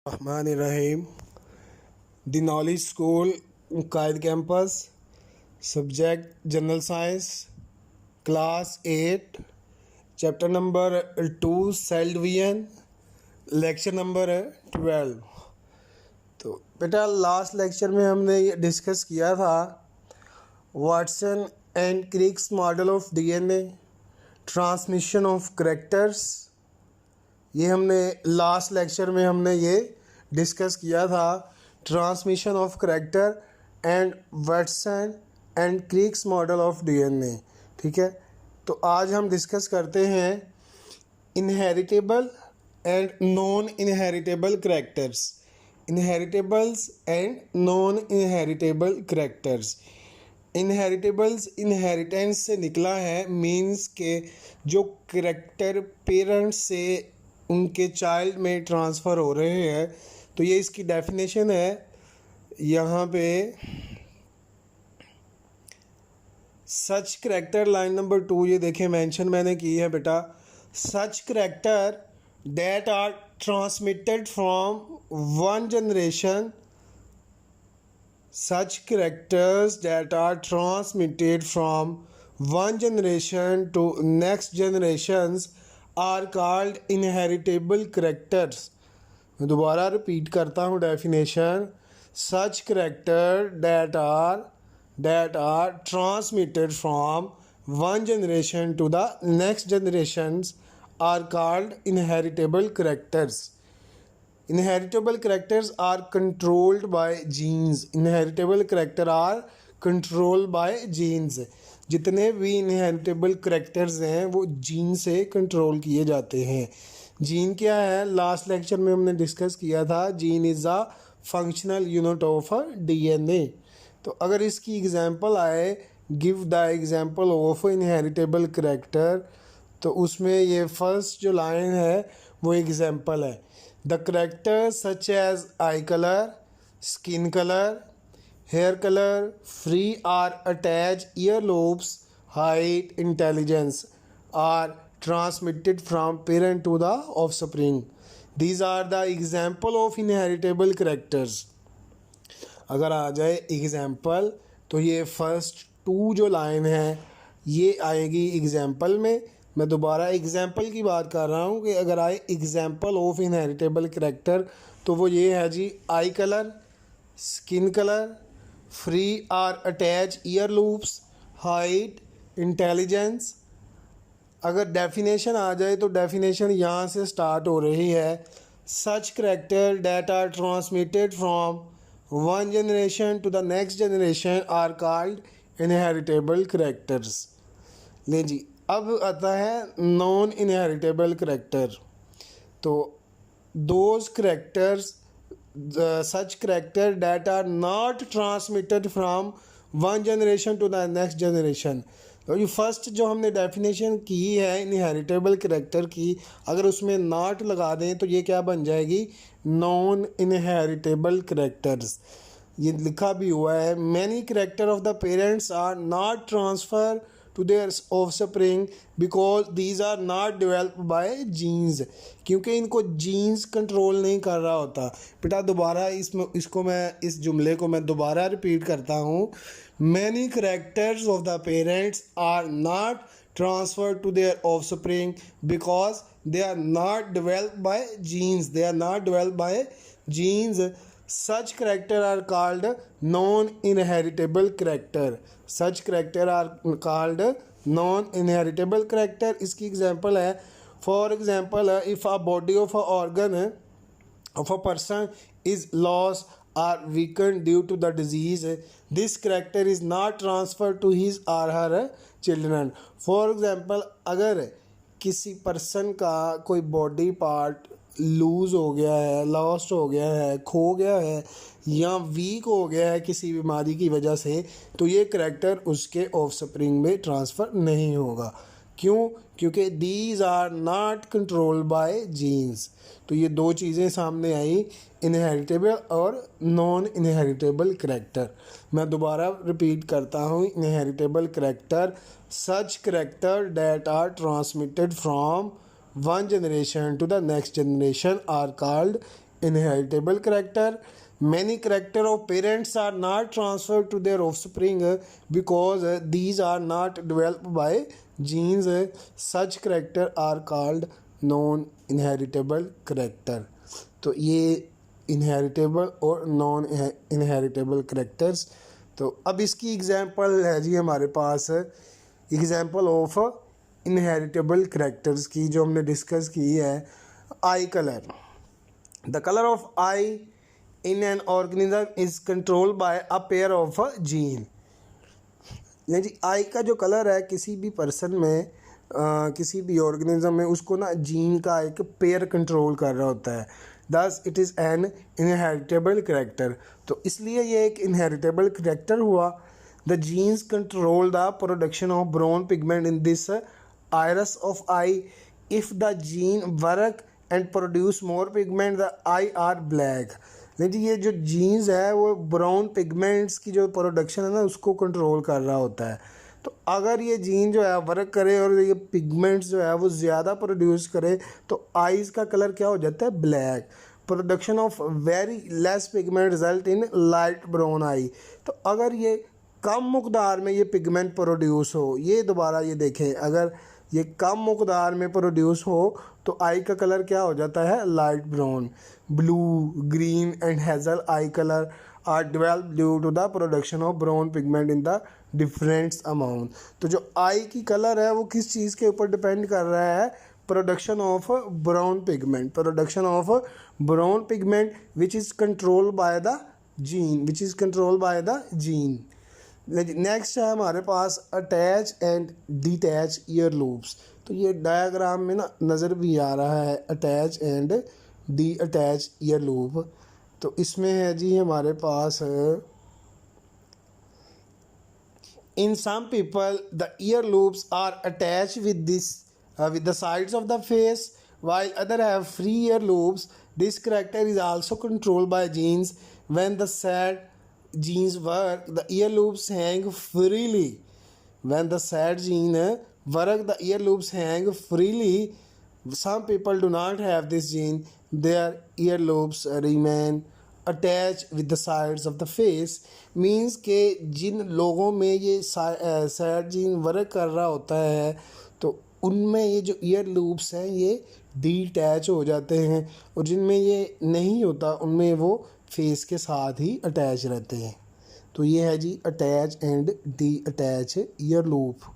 Rahim. The Knowledge School, Qaid Campus, Subject General Science, Class 8, Chapter number 2, Cell Division, Lecture number 12. तो बेटा last lecture में हमने ये discuss किया था Watson and Crick's model of DNA, transmission of characters. ये हमने last lecture में हमने ये डिस्कस किया था, transmission of character and Watson and Crick's model of DNA. ठीक है, तो आज हम डिस्कस करते हैं inheritable and non inheritable characters, inheritables and non inheritable characters. Inheritables inheritance से निकला है, मीन्स के जो करैक्टर पेरेंट्स से उनके चाइल्ड में ट्रांसफ़र हो रहे हैं। तो ये इसकी डेफिनेशन है यहाँ पे। सच करैक्टर लाइन नंबर 2 ये देखें मेंशन मैंने की है बेटा। सच character that are transmitted from one generation, such characters that are transmitted from one generation to next generations are called inheritable characters. मैं दोबारा रिपीट करता हूँ definition. such character that are transmitted from one generation to the next generations are called inheritable characters. Inheritable characters are controlled by genes. Inheritable character are controlled by genes. जितने भी inheritable characters हैं वो gene से control किए जाते हैं। Gene क्या है, लास्ट लेक्चर में हमने डिस्कस किया था। Gene is a functional unit of DNA. तो अगर इसकी एग्जांपल आए, give the example of inheritable character, तो उसमें ये फर्स्ट जो लाइन है वो एग्जांपल है। The character such as eye colour, skin colour, hair colour, free or attach ear lobes, height, intelligence are transmitted from parent to the offspring. These are the example of inheritable characters. अगर आ जाए example तो ये first 2 जो line है ये आएगी example में। मैं दोबारा एग्जाम्पल की बात कर रहा हूँ कि अगर आए एग्जाम्पल ऑफ इनहेरिटेबल करैक्टर तो वो ये है जी, eye colour, skin colour, free or attach ear lobes, height, intelligence. अगर डेफिनेशन आ जाए तो डेफिनेशन यहाँ से स्टार्ट हो रही है। Such character that are transmitted from one generation to the next generation are called inheritable characters. ले जी, अब आता है नॉन इनहेरिटेबल करैक्टर। तो those characters such character that are not transmitted from one generation to the next generation. तो ये first जो हमने डेफिनेशन की है इनहेरिटेबल करैक्टर की, अगर उसमें नॉट लगा दें तो ये क्या बन जाएगी, नॉन इनहेरिटेबल करैक्टर्स। ये लिखा भी हुआ है, many character of the parents are not transfer to their offspring because these are not developed by genes, क्योंकि इनको जीन्स कंट्रोल नहीं कर रहा होता। बेटा दोबारा इसको मैं इस जुमले को मैं दोबारा रिपीट करता हूँ। Many characters of the parents are not transferred to their offspring because they are not developed by genes. They are not developed by genes. Such character are called non-inheritable character. Such character are called non-inheritable character. इसकी example है, for example, if a body of a organ of a person is lost or weakened due to the disease, this character is not transferred to his or her children. For example, अगर किसी person का कोई body part loose हो गया है, lost हो गया है, खो गया है या वीक हो गया है किसी बीमारी की वजह से, तो ये करैक्टर उसके ऑफस्प्रिंग में ट्रांसफ़र नहीं होगा। क्यों? क्योंकि these are not controlled by genes. तो ये दो चीज़ें सामने आई, इनहेरिटेबल और नॉन इनहेरिटेबल करैक्टर। मैं दोबारा रिपीट करता हूँ, inheritable character, such character that are transmitted from one generation to the next generation are called inheritable character. Many character of parents are not transferred to their offspring because these are not developed by genes. Such character are called non inheritable character. तो ये inheritable और non inheritable characters. तो अब इसकी example है जी हमारे पास example of inheritable characters की जो हमने डिस्कस की है। आई colour, the colour of I in an organism is controlled by a pair of gene. यानी जी आई का जो कलर है किसी भी पर्सन में किसी भी ऑर्गेनिज्म में उसको ना जीन का एक पेयर कंट्रोल कर रहा होता है। Thus it is an inheritable character. तो इसलिए ये एक इनहेरिटेबल करेक्टर हुआ। The jeans control the production of brown pigment in this iris of eye. If the gene work and produce more pigment, the eye are black. नहीं जी ये जो jeans है वो ब्राउन पिगमेंट्स की जो प्रोडक्शन है ना उसको कंट्रोल कर रहा होता है। तो अगर ये जीन जो है वर्क करे और ये पिगमेंट्स जो है वो ज़्यादा प्रोड्यूस करे तो आईज़ का कलर क्या हो जाता है, black. Production of very less pigment result in light brown eye. तो अगर ये कम मकदार में ये पिगमेंट प्रोड्यूस हो, ये दोबारा ये देखें, अगर ये कम मकदार में प्रोड्यूस हो तो आई का कलर क्या हो जाता है, light brown. Blue, green and hazel eye colour are develop due to the production of brown pigment in the different amount. तो जो आई की कलर है वो किस चीज़ के ऊपर डिपेंड कर रहा है, production of brown pigment, production of brown pigment which is control by the gene, which is control by the gene. Next है हमारे पास attach and detach ear lobes. तो ये डायग्राम में ना नज़र भी आ रहा है attach and detach ear loop. तो इसमें है जी हमारे पास in some people the ear loops are attach with this with the sides of the face while other have free ear loops. This character is also controlled by genes. When the sad genes work, the ear loops hang freely. When the sad gene work, the ear loops hang freely. Some people do not have this gene. Their ear loops remain attached with the sides of the face. Means के जिन लोगों में ये sad gene work कर रहा होता है तो उनमें ये जो ईयर लूप्स हैं ये डिटैच हो जाते हैं और जिनमें ये नहीं होता उनमें वो फेस के साथ ही अटैच रहते हैं। तो ये है जी attach and detach ear loop.